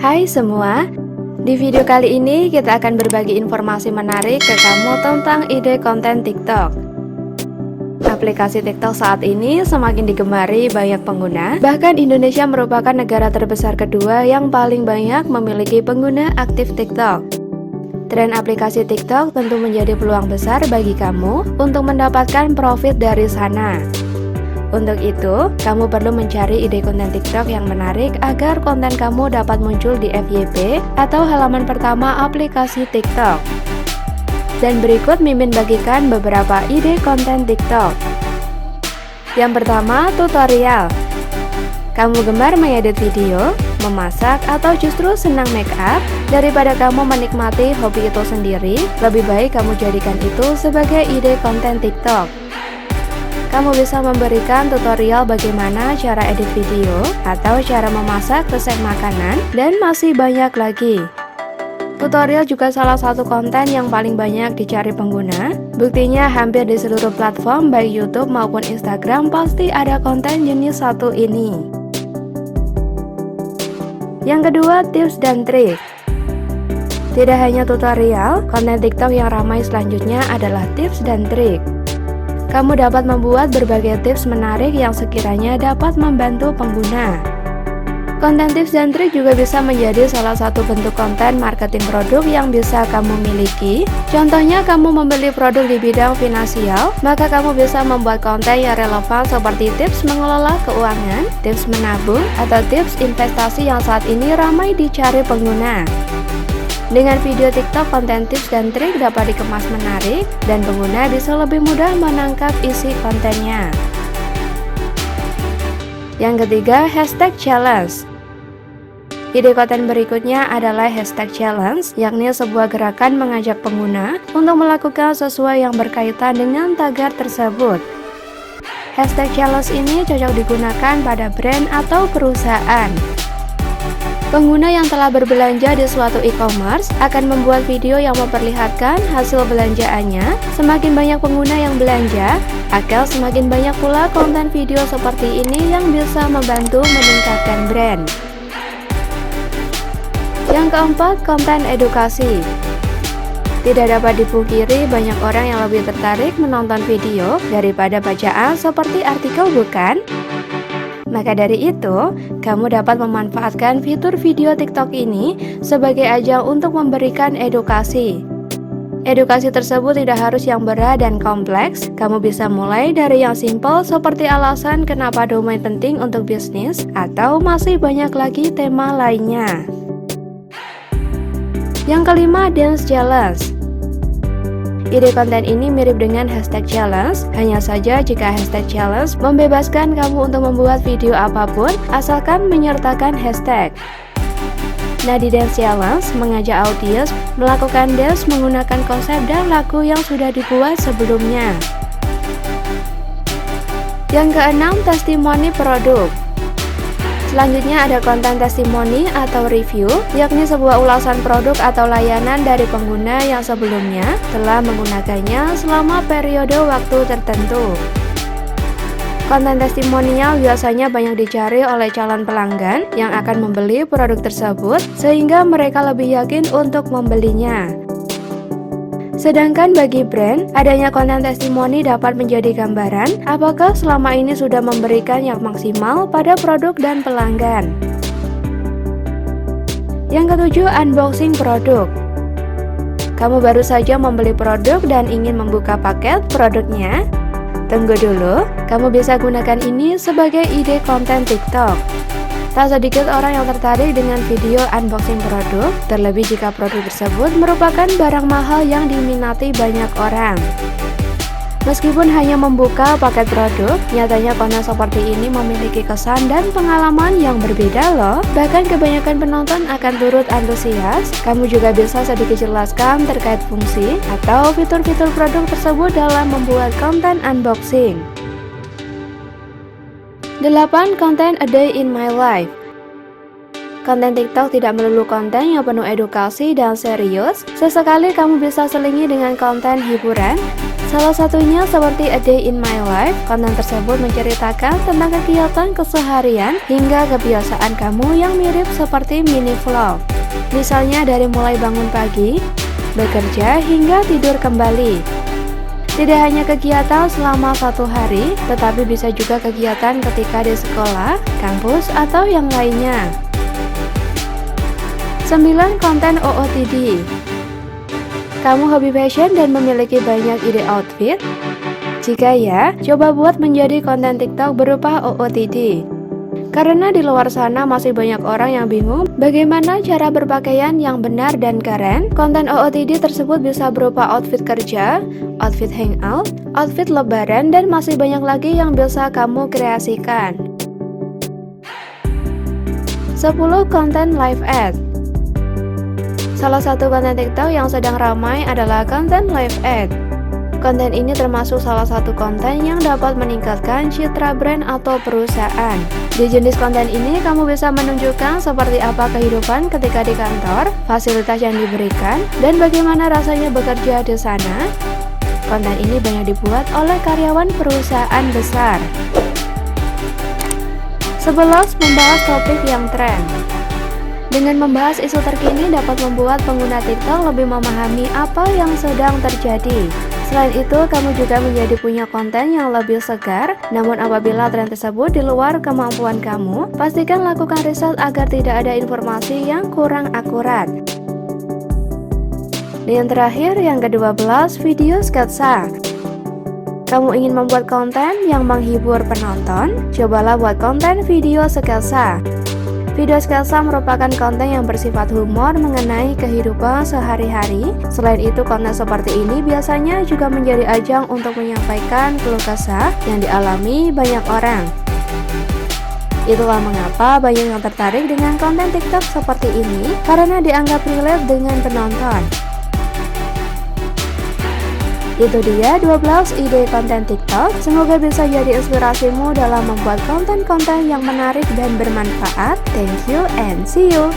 Hai semua, di video kali ini kita akan berbagi informasi menarik ke kamu tentang ide konten TikTok. Aplikasi TikTok saat ini semakin digemari banyak pengguna, bahkan Indonesia merupakan negara terbesar kedua yang paling banyak memiliki pengguna aktif TikTok. Tren aplikasi TikTok tentu menjadi peluang besar bagi kamu untuk mendapatkan profit dari sana. Untuk itu, kamu perlu mencari ide konten TikTok yang menarik agar konten kamu dapat muncul di FYP atau halaman pertama aplikasi TikTok. Dan berikut Mimin bagikan beberapa ide konten TikTok. Yang pertama, tutorial. Kamu gemar mengedit video, memasak, atau justru senang make up? Daripada kamu menikmati hobi itu sendiri, lebih baik kamu jadikan itu sebagai ide konten TikTok. Kamu bisa memberikan tutorial bagaimana cara edit video, atau cara memasak resep makanan, dan masih banyak lagi. Tutorial juga salah satu konten yang paling banyak dicari pengguna. Buktinya hampir di seluruh platform baik YouTube maupun Instagram pasti ada konten jenis satu ini. Yang kedua, tips dan trik. Tidak hanya tutorial, konten TikTok yang ramai selanjutnya adalah tips dan trik. Kamu dapat membuat berbagai tips menarik yang sekiranya dapat membantu pengguna. Konten tips dan trik juga bisa menjadi salah satu bentuk konten marketing produk yang bisa kamu miliki. Contohnya, kamu membeli produk di bidang finansial, maka kamu bisa membuat konten yang relevan seperti tips mengelola keuangan, tips menabung, atau tips investasi yang saat ini ramai dicari pengguna. Dengan video TikTok, konten tips dan trik dapat dikemas menarik dan pengguna bisa lebih mudah menangkap isi kontennya. Yang ketiga, hashtag challenge. Ide konten berikutnya adalah hashtag challenge, yakni sebuah gerakan mengajak pengguna untuk melakukan sesuatu yang berkaitan dengan tagar tersebut. Hashtag challenge ini cocok digunakan pada brand atau perusahaan. Pengguna yang telah berbelanja di suatu e-commerce akan membuat video yang memperlihatkan hasil belanjaannya. Semakin banyak pengguna yang belanja, akan semakin banyak pula konten video seperti ini yang bisa membantu meningkatkan brand. Yang keempat, konten edukasi. Tidak dapat dipungkiri banyak orang yang lebih tertarik menonton video daripada bacaan seperti artikel, bukan? Maka dari itu, kamu dapat memanfaatkan fitur video TikTok ini sebagai ajang untuk memberikan edukasi. Edukasi tersebut tidak harus yang berat dan kompleks. Kamu bisa mulai dari yang simpel seperti alasan kenapa domain penting untuk bisnis, atau masih banyak lagi tema lainnya. Yang kelima, dance challenge. Ide konten ini mirip dengan hashtag challenge, hanya saja jika hashtag challenge membebaskan kamu untuk membuat video apapun asalkan menyertakan hashtag. Nah, di dance challenge mengajak audiens melakukan dance menggunakan konsep dan lagu yang sudah dibuat sebelumnya. Yang keenam, testimoni produk. Selanjutnya ada konten testimoni atau review, yakni sebuah ulasan produk atau layanan dari pengguna yang sebelumnya telah menggunakannya selama periode waktu tertentu. Konten testimonial biasanya banyak dicari oleh calon pelanggan yang akan membeli produk tersebut, sehingga mereka lebih yakin untuk membelinya. Sedangkan bagi brand, adanya konten testimoni dapat menjadi gambaran apakah selama ini sudah memberikan yang maksimal pada produk dan pelanggan. Yang ketujuh, unboxing produk. Kamu baru saja membeli produk dan ingin membuka paket produknya? Tunggu dulu, kamu bisa gunakan ini sebagai ide konten TikTok. Tak sedikit orang yang tertarik dengan video unboxing produk, terlebih jika produk tersebut merupakan barang mahal yang diminati banyak orang. Meskipun hanya membuka paket produk, nyatanya konten seperti ini memiliki kesan dan pengalaman yang berbeda loh. Bahkan kebanyakan penonton akan turut antusias. Kamu juga bisa sedikit jelaskan terkait fungsi atau fitur-fitur produk tersebut dalam membuat konten unboxing. 8. Content a day in my life. Konten TikTok tidak melulu konten yang penuh edukasi dan serius. Sesekali kamu bisa selingi dengan konten hiburan. Salah satunya seperti A Day in My Life. Konten tersebut menceritakan tentang kegiatan keseharian hingga kebiasaan kamu yang mirip seperti mini vlog. Misalnya dari mulai bangun pagi, bekerja hingga tidur kembali. Tidak hanya kegiatan selama satu hari, tetapi bisa juga kegiatan ketika di sekolah, kampus, atau yang lainnya. 9. Konten OOTD. Kamu hobi fashion dan memiliki banyak ide outfit? Jika ya, coba buat menjadi konten TikTok berupa OOTD. Karena di luar sana masih banyak orang yang bingung bagaimana cara berpakaian yang benar dan keren, konten OOTD tersebut bisa berupa outfit kerja, outfit hangout, outfit lebaran, dan masih banyak lagi yang bisa kamu kreasikan. 10. Konten live ad. Salah satu konten TikTok yang sedang ramai adalah konten live ad. Konten ini termasuk salah satu konten yang dapat meningkatkan citra brand atau perusahaan. Di jenis konten ini, kamu bisa menunjukkan seperti apa kehidupan ketika di kantor, fasilitas yang diberikan, dan bagaimana rasanya bekerja di sana. Konten ini banyak dibuat oleh karyawan perusahaan besar. 11. Membahas topik yang tren. Dengan membahas isu terkini dapat membuat pengguna TikTok lebih memahami apa yang sedang terjadi. Selain itu, kamu juga menjadi punya konten yang lebih segar. Namun apabila tren tersebut di luar kemampuan kamu, pastikan lakukan riset agar tidak ada informasi yang kurang akurat. Dan yang terakhir, yang ke-12, video sketsa. Kamu ingin membuat konten yang menghibur penonton? Cobalah buat konten video sketsa. Video sketsa merupakan konten yang bersifat humor mengenai kehidupan sehari-hari. Selain itu, konten seperti ini biasanya juga menjadi ajang untuk menyampaikan keluh kesah yang dialami banyak orang. Itulah mengapa banyak yang tertarik dengan konten TikTok seperti ini, karena dianggap relate dengan penonton. Itu dia 12 ide konten TikTok. Semoga bisa jadi inspirasimu dalam membuat konten-konten yang menarik dan bermanfaat. Thank you and see you.